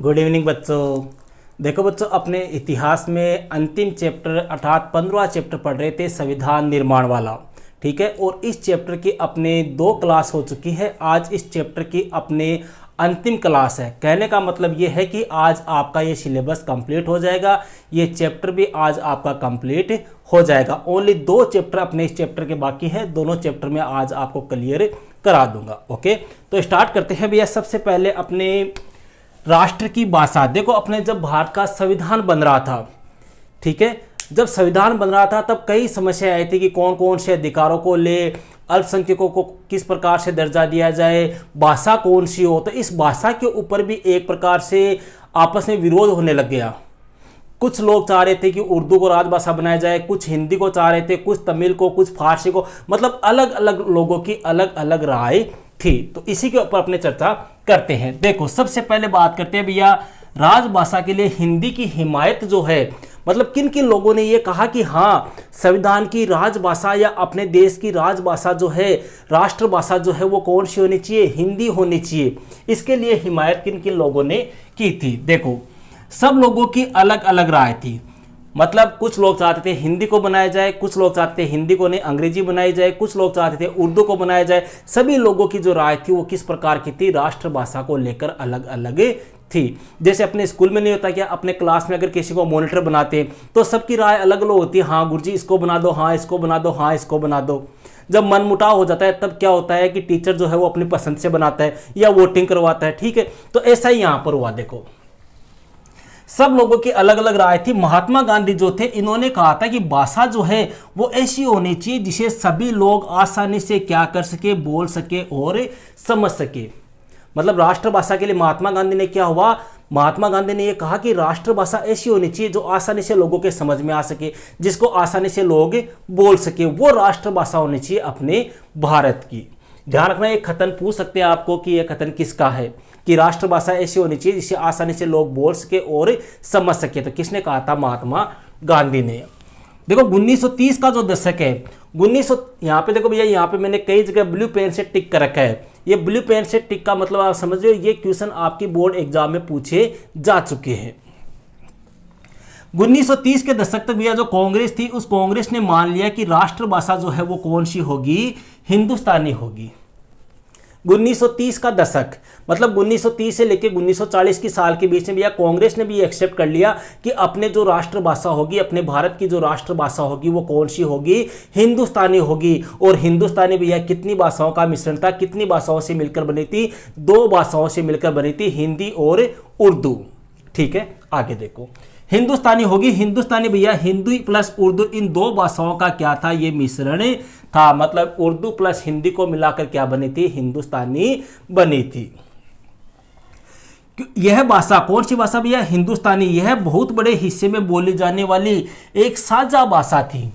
Good evening बच्चों। देखो बच्चों, अपने इतिहास में अंतिम चैप्टर अर्थात 15वां चैप्टर पढ़ रहे थे, संविधान निर्माण वाला। ठीक है, और इस चैप्टर की अपने 2 क्लास हो चुकी है। आज इस चैप्टर की अपने अंतिम क्लास है। कहने का मतलब ये है कि आज आपका ये सिलेबस कंप्लीट हो जाएगा, ये चैप्टर भी आज आपका कंप्लीट हो जाएगा। ओनली 2 चैप्टर अपने इस चैप्टर के बाकी है, दोनों चैप्टर में आज आपको क्लियर करा दूंगा। ओके, तो स्टार्ट करते हैं भैया। सबसे पहले अपने राष्ट्र की भाषा। देखो, अपने जब भारत का संविधान बन रहा था, ठीक है, जब संविधान बन रहा था तब कई समस्याएं आई थी कि कौन कौन से अधिकारों को ले, अल्पसंख्यकों को किस प्रकार से दर्जा दिया जाए, भाषा कौन सी हो। तो इस भाषा के ऊपर भी एक प्रकार से आपस में विरोध होने लग गया। कुछ लोग चाह रहे थे कि उर्दू को राजभाषा बनाया जाए, कुछ हिंदी को चाह रहे थे, कुछ तमिल को, कुछ फारसी को, मतलब अलग अलग लोगों की अलग अलग राय थी। तो इसी के ऊपर अपने चर्चा करते हैं। देखो, सबसे पहले बात करते हैं भैया, राजभाषा के लिए हिंदी की हिमायत जो है, मतलब किन किन लोगों ने ये कहा कि हाँ, संविधान की राजभाषा या अपने देश की राजभाषा जो है, राष्ट्रभाषा जो है, वो कौन सी होनी चाहिए? हिंदी होनी चाहिए। इसके लिए हिमायत किन किन लोगों ने की थी? देखो, सब लोगों की अलग अलग राय थी। मतलब कुछ लोग चाहते थे हिंदी को बनाया जाए, कुछ लोग चाहते थे हिंदी को नहीं अंग्रेजी बनाई जाए, कुछ लोग चाहते थे उर्दू को बनाया जाए। सभी लोगों की जो राय थी वो किस प्रकार की थी? राष्ट्रभाषा को लेकर अलग अलग थी। जैसे अपने स्कूल में नहीं होता क्या, अपने क्लास में अगर किसी को मॉनिटर बनाते हैं तो सबकी राय अलग अलग होती है। हाँ गुरुजी इसको बना दो, हाँ इसको बना दो, हाँ इसको बना दो। जब मनमुटाव हो जाता है तब क्या होता है कि टीचर जो है वो अपनी पसंद से बनाता है या वोटिंग करवाता है। ठीक है, तो ऐसा ही यहां पर हुआ। देखो, सब लोगों की अलग अलग राय थी। महात्मा गांधी जो थे, इन्होंने कहा था कि भाषा जो है वो ऐसी होनी चाहिए जिसे सभी लोग आसानी से क्या कर सके, बोल सके और समझ सके। मतलब राष्ट्रभाषा के लिए महात्मा गांधी ने क्या हुआ, महात्मा गांधी ने यह कहा कि राष्ट्रभाषा ऐसी होनी चाहिए जो आसानी से लोगों के समझ में आ सके, जिसको आसानी से लोग बोल सके, वो राष्ट्रभाषा होनी चाहिए अपने भारत की। ध्यान रखना, एक कथन पूछ सकते हैं आपको कि यह कथन किसका है, कि राष्ट्रभाषा ऐसी होनी चाहिए जिसे आसानी से लोग बोल सके और समझ सके। तो किसने कहा था? महात्मा गांधी ने। देखो, 1930 का जो दशक है, 1900, यहाँ पे देखो भैया, यहाँ पे मैंने कई जगह ब्लू पेन से टिक कर रखा है। ये ब्लू पेन से टिक का मतलब आप समझ रहे हो, ये क्वेश्चन आपकी बोर्ड एग्जाम में पूछे जा चुके हैं। 1930 के दशक तक भैया जो कांग्रेस थी, उस कांग्रेस ने मान लिया कि राष्ट्रभाषा जो है वो कौन सी होगी? हिंदुस्तानी होगी। 1930 का दशक मतलब 1930 से लेकर 1940 की साल के बीच में भैया कांग्रेस ने भी एक्सेप्ट कर लिया कि अपने जो राष्ट्रभाषा होगी, अपने भारत की जो राष्ट्रभाषा होगी वो कौन सी होगी? हिंदुस्तानी होगी। और हिंदुस्तानी भैया कितनी भाषाओं का मिश्रण था? कितनी भाषाओं से मिलकर बनी थी? 2 भाषाओं से मिलकर बनी थी, हिंदी और उर्दू। ठीक है, आगे देखो, हिंदुस्तानी होगी। हिंदुस्तानी भैया हिंदी प्लस उर्दू, इन 2 भाषाओं का क्या था? ये मिश्रण था। मतलब उर्दू प्लस हिंदी को मिलाकर क्या बनी थी? हिंदुस्तानी बनी थी। यह भाषा कौन सी भाषा भैया? हिंदुस्तानी। यह बहुत बड़े हिस्से में बोली जाने वाली एक साझा भाषा थी।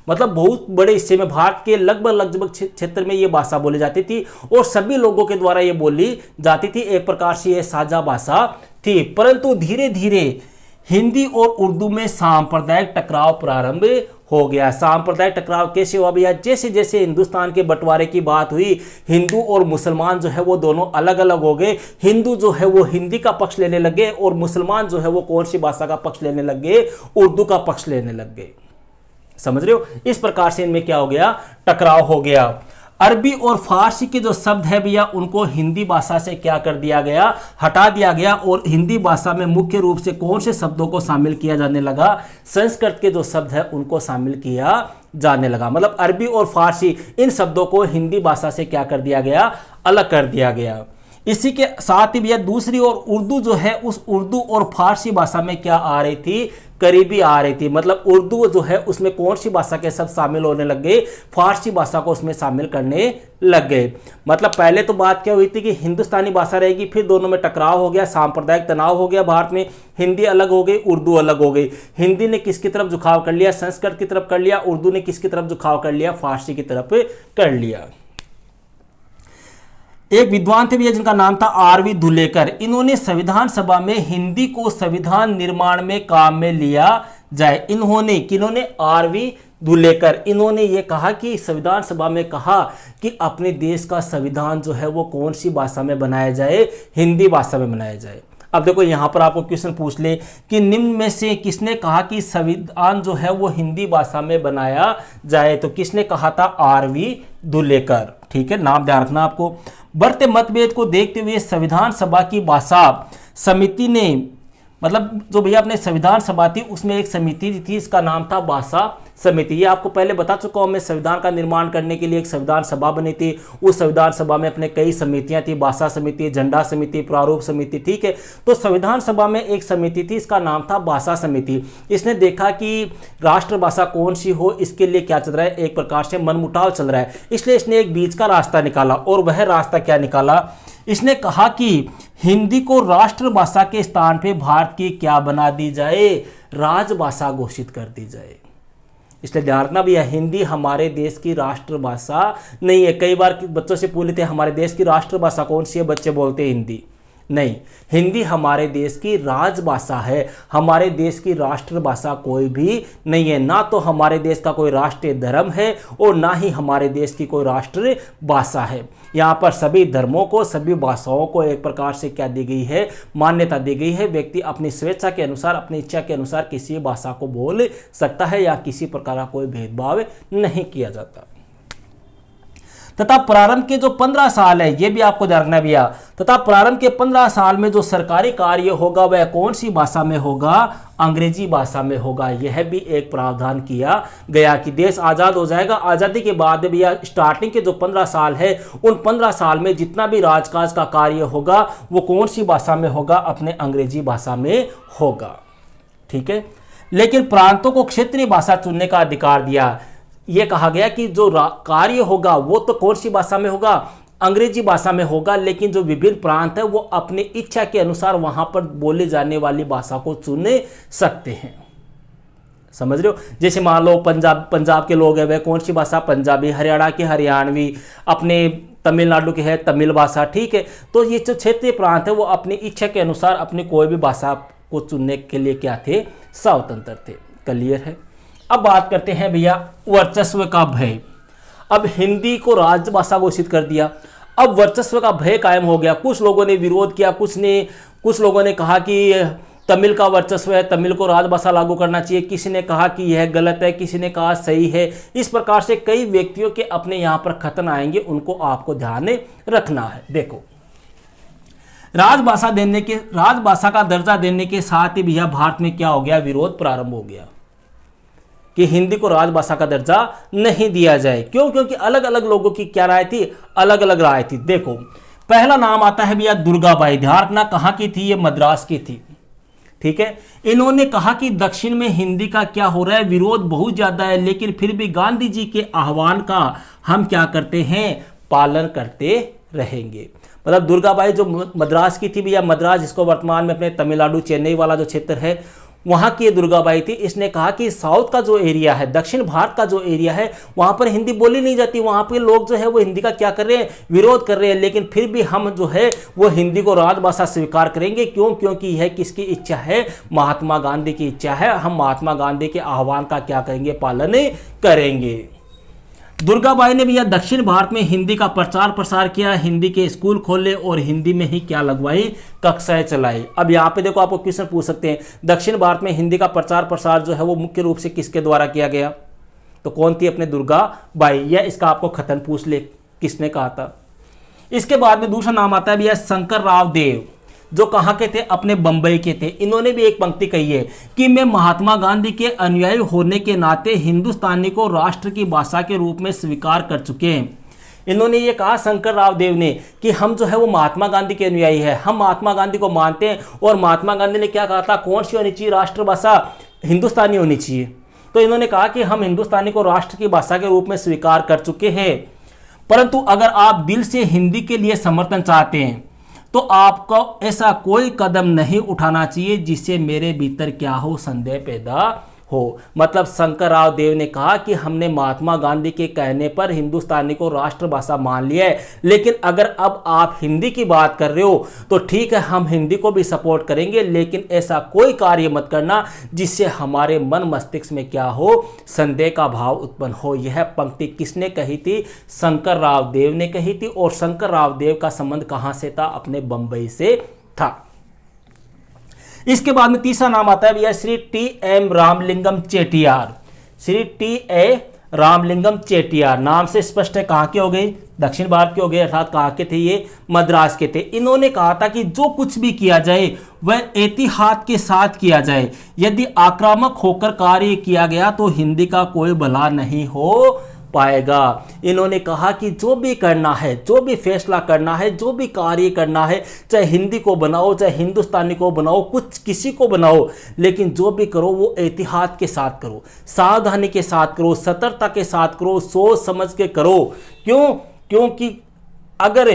मतलब बहुत बड़े हिस्से में, भारत के लगभग क्षेत्र में यह भाषा बोली जाती थी और सभी लोगों के द्वारा यह बोली जाती थी। एक प्रकार से यह साझा भाषा थी। परंतु धीरे धीरे हिंदी और उर्दू में सांप्रदायिक टकराव प्रारंभ हो गया। सांप्रदायिक टकराव कैसे हुआ भैया? जैसे जैसे हिंदुस्तान के बंटवारे की बात हुई, हिंदू और मुसलमान जो है वो दोनों अलग अलग हो गए। हिंदू जो है वो हिंदी का पक्ष लेने लगे और मुसलमान जो है वो कौन सी भाषा का पक्ष लेने लग गए? उर्दू का पक्ष लेने लग गए। समझ रहे हो? इस प्रकार से इनमें क्या हो गया? टकराव हो गया। अरबी और फारसी के जो शब्द है भैया उनको हिंदी भाषा से क्या कर दिया गया? हटा दिया गया। और हिंदी भाषा में मुख्य रूप से कौन से शब्दों को शामिल किया जाने लगा? संस्कृत के जो शब्द है उनको शामिल किया जाने लगा। मतलब अरबी और फारसी, इन शब्दों को हिंदी भाषा से क्या कर दिया गया? अलग कर दिया गया। इसी के साथ ही भैया दूसरी ओर उर्दू जो है, उस उर्दू और फारसी भाषा में क्या आ रही थी? करीबी आ रही थी। मतलब उर्दू जो है उसमें कौन सी भाषा के शब्द शामिल होने लग गए? फारसी भाषा को उसमें शामिल करने लग गए। मतलब पहले तो बात क्या हुई थी कि हिंदुस्तानी भाषा रहेगी, फिर दोनों में टकराव हो गया, सांप्रदायिक तनाव हो गया भारत में। हिंदी अलग हो गई, उर्दू अलग हो गई। हिंदी ने किसकी तरफ झुकाव कर लिया? संस्कृत की तरफ कर लिया। उर्दू ने किसकी तरफ झुकाव कर लिया? फारसी की तरफ कर लिया। एक विद्वान थे भैया जिनका नाम था आरवी धुलेकर। इन्होंने संविधान सभा में हिंदी को संविधान निर्माण में काम में लिया जाए। किन्होंने? आरवी धुलेकर। इन्होंने ये कहा कि संविधान सभा में कहा कि अपने देश का संविधान जो है वो कौन सी भाषा में बनाया जाए? हिंदी भाषा में बनाया जाए। अब देखो यहाँ पर आपको क्वेश्चन पूछ ले कि निम्न में से किसने कहा कि संविधान जो है वो हिंदी भाषा में बनाया जाए, तो किसने कहा था? आर.वी. दुलेकर। ठीक है, नाम ध्यान रखना आपको। बढ़ते मतभेद को देखते हुए संविधान सभा की भाषा समिति ने, मतलब जो भैया अपने संविधान सभा थी उसमें एक समिति थी, इसका नाम था भाषा समिति। ये आपको पहले बता चुका हूं मैं, संविधान का निर्माण करने के लिए एक संविधान सभा बनी थी। उस संविधान सभा में अपने कई समितियां थी, भाषा समिति, झंडा समिति, प्रारूप समिति। ठीक है, तो संविधान सभा में एक समिति थी, इसका नाम था भाषा समिति। इसने देखा कि राष्ट्रभाषा कौन सी हो, इसके लिए क्या चल रहा है, एक प्रकार से मनमुटाव चल रहा है, इसलिए इसने एक बीच का रास्ता निकाला। और वह रास्ता क्या निकाला? इसने कहा कि हिंदी को राष्ट्रभाषा के स्थान पे भारत की क्या बना दी जाए? राजभाषा घोषित कर दी जाए। इसलिए ध्यान रखना भैया, हिंदी हमारे देश की राष्ट्रभाषा नहीं है। कई बार बच्चों से पूछ लेते हैं हमारे देश की राष्ट्रभाषा कौन सी है, बच्चे बोलते हैं हिंदी। नहीं, हिंदी हमारे देश की राजभाषा है, हमारे देश की राष्ट्रभाषा कोई भी नहीं है। ना तो हमारे देश का कोई राष्ट्रीय धर्म है और ना ही हमारे देश की कोई राष्ट्रीय भाषा है। यहाँ पर सभी धर्मों को, सभी भाषाओं को एक प्रकार से क्या दी गई है? मान्यता दी गई है। व्यक्ति अपनी स्वेच्छा के अनुसार, अपनी इच्छा के अनुसार किसी भाषा को बोल सकता है, या किसी प्रकार का कोई भेदभाव नहीं किया जाता। तथा प्रारंभ के जो 15 साल है, ये भी आपको ध्यान रखना भैया, तथा प्रारंभ के 15 साल में जो सरकारी कार्य होगा वह कौन सी भाषा में होगा? अंग्रेजी भाषा में होगा। यह भी एक प्रावधान किया गया कि देश आज़ाद हो जाएगा, आज़ादी के बाद भैया स्टार्टिंग के जो 15 साल है, उन 15 साल में जितना भी राजकाज का कार्य होगा वो कौन सी भाषा में होगा? अपने अंग्रेजी भाषा में होगा। ठीक है, लेकिन प्रांतों को क्षेत्रीय भाषा चुनने का अधिकार दिया। यह कहा गया कि जो कार्य होगा वो तो कौन सी भाषा में होगा? अंग्रेजी भाषा में होगा, लेकिन जो विभिन्न प्रांत है वो अपनी इच्छा के अनुसार वहां पर बोले जाने वाली भाषा को चुन सकते हैं। समझ रहे हो? जैसे मान लो पंजाब के लोग हैं, वह कौन सी भाषा? पंजाबी। हरियाणा के हरियाणवी, अपने तमिलनाडु के है तमिल भाषा। ठीक है, तो ये जो क्षेत्रीय प्रांत है वो अपनी इच्छा के अनुसार अपनी कोई भी भाषा को चुनने के लिए क्या थे? स्वतंत्र थे। क्लियर है? अब बात करते हैं भैया वर्चस्व का भय। अब हिंदी को राजभाषा घोषित कर दिया, अब वर्चस्व का भय कायम हो गया। कुछ लोगों ने विरोध किया, कुछ लोगों ने कहा कि तमिल का वर्चस्व है, तमिल को राजभाषा लागू करना चाहिए। किसी ने कहा कि यह गलत है, किसी ने कहा सही है। इस प्रकार से कई व्यक्तियों के अपने यहाँ पर कथन आएंगे, उनको आपको ध्यान रखना है। देखो, राजभाषा का दर्जा देने के साथ ही भैया भारत में क्या हो गया? विरोध प्रारंभ हो गया कि हिंदी को राजभाषा का दर्जा नहीं दिया जाए। क्यों? क्योंकि अलग अलग लोगों की क्या राय थी? अलग अलग राय थी। देखो, पहला नाम आता है भैया दुर्गाबाई। ध्यान रखना, कहाँ की थी? ये मद्रास की थी। ठीक है, इन्होंने कहा कि दक्षिण में हिंदी का क्या हो रहा है? विरोध बहुत ज्यादा है, लेकिन फिर भी गांधी जी के आह्वान का हम क्या करते हैं? पालन करते रहेंगे। मतलब दुर्गाबाई जो मद्रास की थी भैया, मद्रास जिसको वर्तमान में अपने तमिलनाडु चेन्नई वाला जो क्षेत्र है वहां की दुर्गाबाई थी। इसने कहा कि साउथ का जो एरिया है, दक्षिण भारत का जो एरिया है, वहां पर हिंदी बोली नहीं जाती, वहां पे लोग जो है वो हिंदी का क्या कर रहे हैं? विरोध कर रहे हैं, लेकिन फिर भी हम जो है वो हिंदी को राजभाषा स्वीकार करेंगे। क्यों? क्योंकि यह किसकी इच्छा है? महात्मा गांधी की इच्छा है। हम महात्मा गांधी के आह्वान का क्या करेंगे? पालन करेंगे। दुर्गाबाई ने भैया दक्षिण भारत में हिंदी का प्रचार प्रसार किया, हिंदी के स्कूल खोले और हिंदी में ही क्या लगवाई? कक्षाएं चलाई। अब यहाँ पे देखो, आपको क्वेश्चन पूछ सकते हैं, दक्षिण भारत में हिंदी का प्रचार प्रसार जो है वो मुख्य रूप से किसके द्वारा किया गया? तो कौन थी? अपने दुर्गाबाई। या इसका आपको कथन पूछ ले, किसने कहा था? इसके बाद में दूसरा नाम आता है भैया शंकरराव देव, जो कहाँ के थे? अपने बंबई के थे। इन्होंने भी एक पंक्ति कही है कि मैं महात्मा गांधी के अनुयायी होने के नाते हिंदुस्तानी को राष्ट्र की भाषा के रूप में स्वीकार कर चुके हैं। इन्होंने ये कहा, शंकरराव देव ने, कि हम जो है वो महात्मा गांधी के अनुयायी है, हम महात्मा गांधी को मानते हैं। और महात्मा गांधी ने क्या कहा था? कौन सी होनी चाहिए राष्ट्रभाषा? हिंदुस्तानी होनी चाहिए। तो इन्होंने कहा कि हम हिंदुस्तानी को राष्ट्र की भाषा के रूप में स्वीकार कर चुके हैं, परंतु अगर आप दिल से हिंदी के लिए समर्थन चाहते हैं तो आपको ऐसा कोई कदम नहीं उठाना चाहिए जिससे मेरे भीतर क्या हो? संदेह पैदा हो। मतलब शंकरराव देव ने कहा कि हमने महात्मा गांधी के कहने पर हिंदुस्तानी को राष्ट्रभाषा मान लिया है, लेकिन अगर अब आप हिंदी की बात कर रहे हो तो ठीक है, हम हिंदी को भी सपोर्ट करेंगे, लेकिन ऐसा कोई कार्य मत करना जिससे हमारे मन मस्तिष्क में क्या हो? संदेह का भाव उत्पन्न हो। यह पंक्ति किसने कही थी? शंकरराव देव ने कही थी। और शंकरराव देव का संबंध कहां से था? अपने बंबई से था। इसके बाद में तीसरा नाम आता है भैया Shri T M Ramalingam Chettiar. Shri T A Ramalingam Chettiar, नाम से स्पष्ट है कहाँ के हो गए, दक्षिण भारत के हो गए, अर्थात कहाँ के थे ये, मद्रास के थे। इन्होंने कहा था कि जो कुछ भी किया जाए वह एहतियात के साथ किया जाए, यदि आक्रामक होकर कार्य किया गया तो हिंदी का कोई भला नहीं हो पाएगा। इन्होंने कहा कि जो भी करना है, जो भी फैसला करना है, जो भी कार्य करना है, चाहे हिंदी को बनाओ, चाहे हिंदुस्तानी को बनाओ, कुछ किसी को बनाओ, लेकिन जो भी करो वो एहतियात के साथ करो, सावधानी के साथ करो, सतर्कता के साथ करो, सोच समझ के करो। क्यों? क्योंकि अगर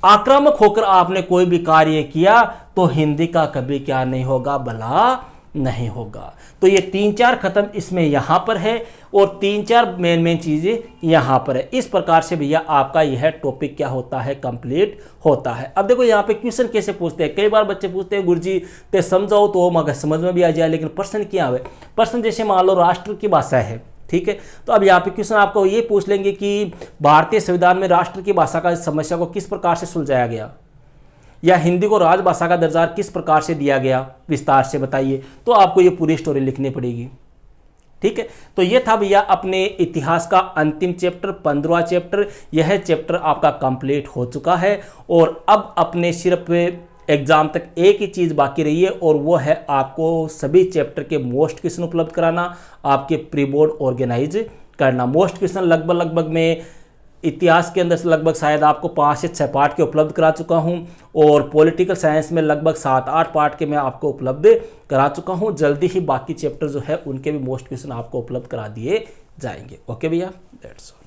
आक्रामक होकर आपने कोई भी कार्य किया तो हिंदी का कभी क्या नहीं होगा, भला नहीं होगा। तो ये 3-4 खत्म इसमें यहां पर है और 3-4 मेन चीजें यहां पर है। इस प्रकार से भैया आपका यह टॉपिक क्या होता है, कंप्लीट होता है। अब देखो यहाँ पे क्वेश्चन कैसे पूछते हैं, कई बार बच्चे पूछते हैं गुरुजी ते समझाओ तो मगर समझ में भी आ जाए, लेकिन प्रश्न क्या है, प्रश्न जैसे मान लो राष्ट्र की भाषा है, ठीक है, तो अब यहाँ पे क्वेश्चन आपको ये पूछ लेंगे कि भारतीय संविधान में राष्ट्र की भाषा का समस्या को किस प्रकार से सुलझाया गया, या हिंदी को राजभाषा का दर्जा किस प्रकार से दिया गया, विस्तार से बताइए। तो आपको ये पूरी स्टोरी लिखनी पड़ेगी, ठीक है। तो ये था भैया अपने इतिहास का अंतिम चैप्टर, 15वां चैप्टर। यह चैप्टर आपका कंप्लीट हो चुका है और अब अपने सिर्फ एग्जाम तक एक ही चीज़ बाकी रही है और वो है आपको सभी चैप्टर के मोस्ट क्वेश्चन उपलब्ध कराना, आपके प्री बोर्ड ऑर्गेनाइज करना। मोस्ट क्वेश्चन लगभग में इतिहास के अंदर से लगभग शायद आपको 5 से 6 पार्ट के उपलब्ध करा चुका हूं और पॉलिटिकल साइंस में लगभग 7-8 पार्ट के मैं आपको उपलब्ध करा चुका हूं। जल्दी ही बाकी चैप्टर जो है उनके भी मोस्ट क्वेश्चन आपको उपलब्ध करा दिए जाएंगे। ओके भैया, दैट्स ऑल।